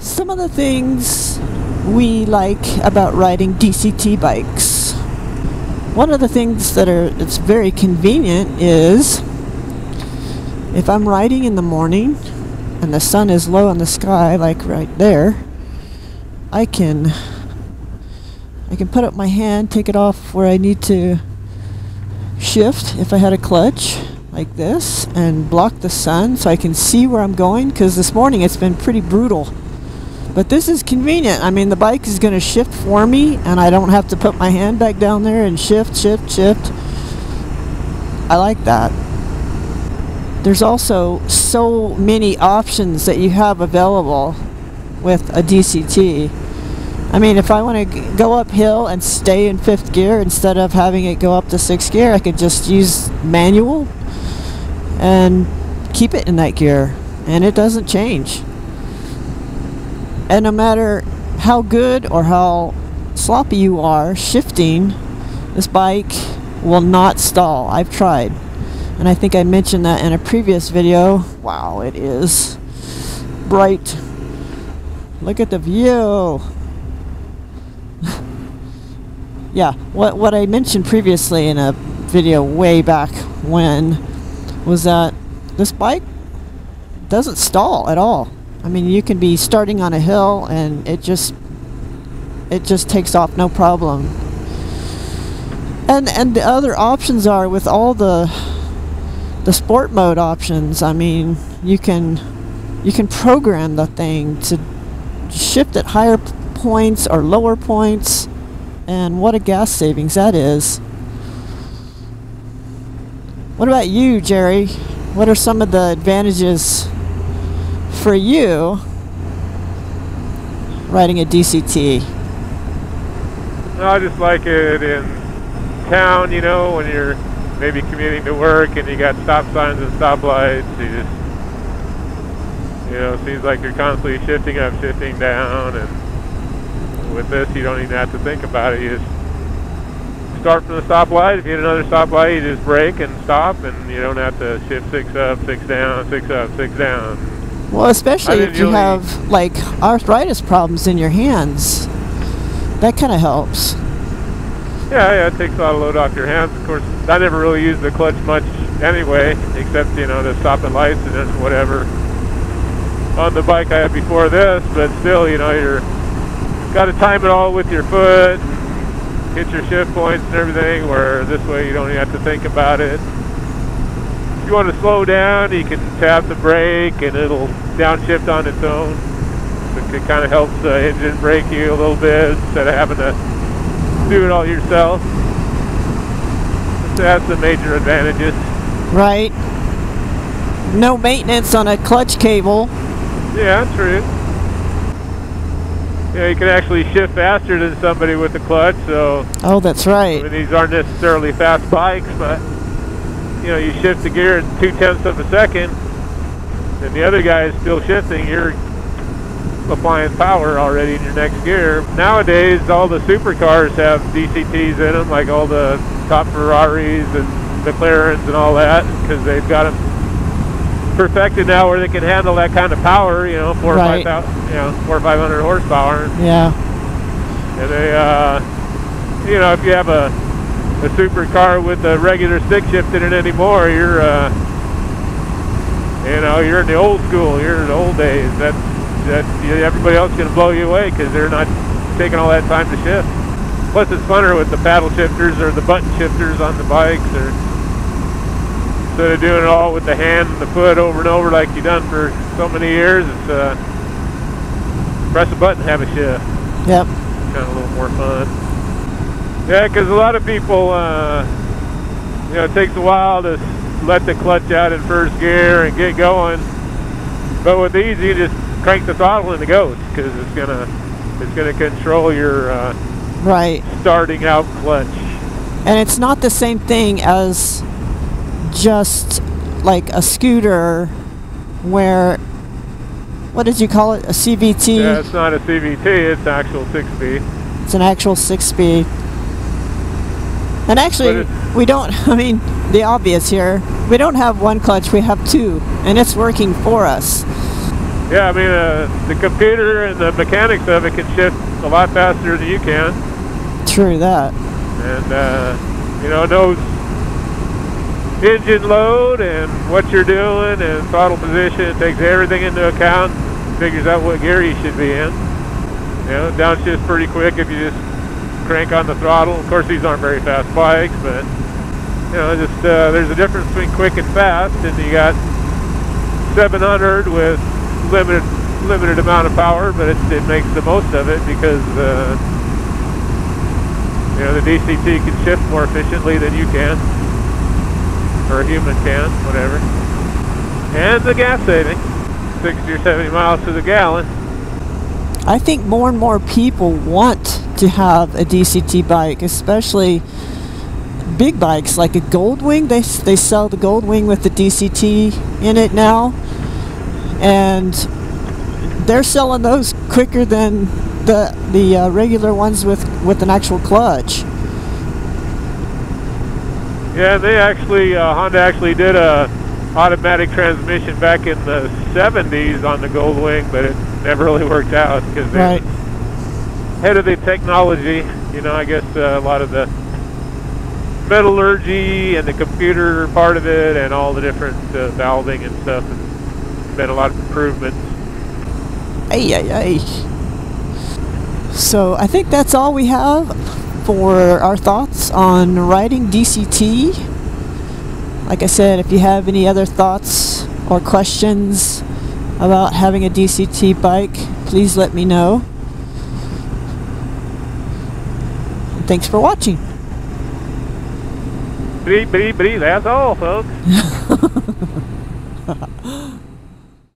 Some of the things we like about riding DCT bikes. One of the things that's very convenient is if I'm riding in the morning and the sun is low in the sky, like right there, I can put up my hand, take it off where I need to shift if I had a clutch like this, and block the sun so I can see where I'm going, because this morning it's been pretty brutal. But this is convenient. I mean, the bike is going to shift for me and I don't have to put my hand back down there and shift. I like that. There's also so many options that you have available with a DCT. I mean, if I want to go uphill and stay in 5th gear instead of having it go up to 6th gear, I could just use manual and keep it in that gear, and it doesn't change. And no matter how good or how sloppy you are shifting, this bike will not stall. I've tried, and I think I mentioned that in a previous video. Wow, it is bright. Look at the view. Yeah, what I mentioned previously in a video way back when was that this bike doesn't stall at all. I mean, you can be starting on a hill and it just takes off no problem. And the other options are with all the sport mode options. I mean, you can program the thing to shift at higher points or lower points, and what a gas savings that is. What about you, Jerry? What are some of the advantages for you riding a DCT? I just like it in town, you know, when you're maybe commuting to work and you got stop signs and stoplights. It seems like you're constantly shifting up, shifting down, and with this you don't even have to think about it. You just start from the stoplight. If you hit another stoplight, you just brake and stop, and you don't have to shift 6 up, 6 down, 6 up, 6 down. Well, especially if you have like arthritis problems in your hands, that kind of helps. Yeah, it takes a lot of load off your hands. Of course, I never really use the clutch much anyway, except to stop at lights and then whatever on the bike I had before this. But still, you're got to time it all with your foot, hit your shift points and everything. Where this way you don't even have to think about it. If you want to slow down, you can tap the brake and it'll downshift on its own. It kind of helps the engine brake you a little bit instead of having to do it all yourself. So that's the major advantages. Right. No maintenance on a clutch cable. Yeah, true. Yeah, you can actually shift faster than somebody with the clutch. So. Oh, that's right. I mean, these aren't necessarily fast bikes, but you shift the gear in 0.2 of a second, and the other guy is still shifting. You're applying power already in your next gear. Nowadays, all the supercars have DCTs in them, like all the top Ferraris and McLarens and all that, because they've got them perfected now where they can handle that kind of power. 400 or 500 horsepower. Yeah. And they, if you have a supercar with a regular stick shift in it anymore, you're in the old school. You're in the old days. Everybody else is going to blow you away because they're not taking all that time to shift. Plus, it's funner with the paddle shifters or the button shifters on the bikes, or instead of doing it all with the hand and the foot over and over like you've done for so many years, it's press a button, have a shift. Yep. Kind of a little more fun. Yeah, because a lot of people, it takes a while to let the clutch out in 1st gear and get going. But with these, you just crank the throttle and it goes, because it's gonna control your right starting out clutch. And it's not the same thing as just like a scooter, where, what did you call it? A CVT? Yeah, it's not a CVT. It's actual 6-speed. It's an actual 6-speed. And actually, we don't, I mean, the obvious here, we don't have one clutch, we have 2, and it's working for us. Yeah, I mean, the computer and the mechanics of it can shift a lot faster than you can. True that. And, you know, it knows engine load and what you're doing and throttle position. It takes everything into account, figures out what gear you should be in. You know, downshift's pretty quick if you just crank on the throttle. Of course, these aren't very fast bikes, but, you know, just there's a difference between quick and fast, and you got 700 with limited amount of power, but it makes the most of it because you know, the DCT can shift more efficiently than you can, or a human can, whatever. And the gas saving, 60 or 70 miles to the gallon. I think more and more people want to have a DCT bike, especially big bikes like a Goldwing. They sell the Goldwing with the DCT in it now, and they're selling those quicker than the regular ones with an actual clutch. Yeah, they actually Honda actually did a automatic transmission back in the 70s on the Goldwing, but it never really worked out because they're ahead of the technology. You know, I guess a lot of the metallurgy and the computer part of it and all the different valving and stuff, and been a lot of improvements. So I think that's all we have for our thoughts on riding DCT. Like I said, if you have any other thoughts or questions about having a DCT bike, please let me know. And thanks for watching. That's all, folks.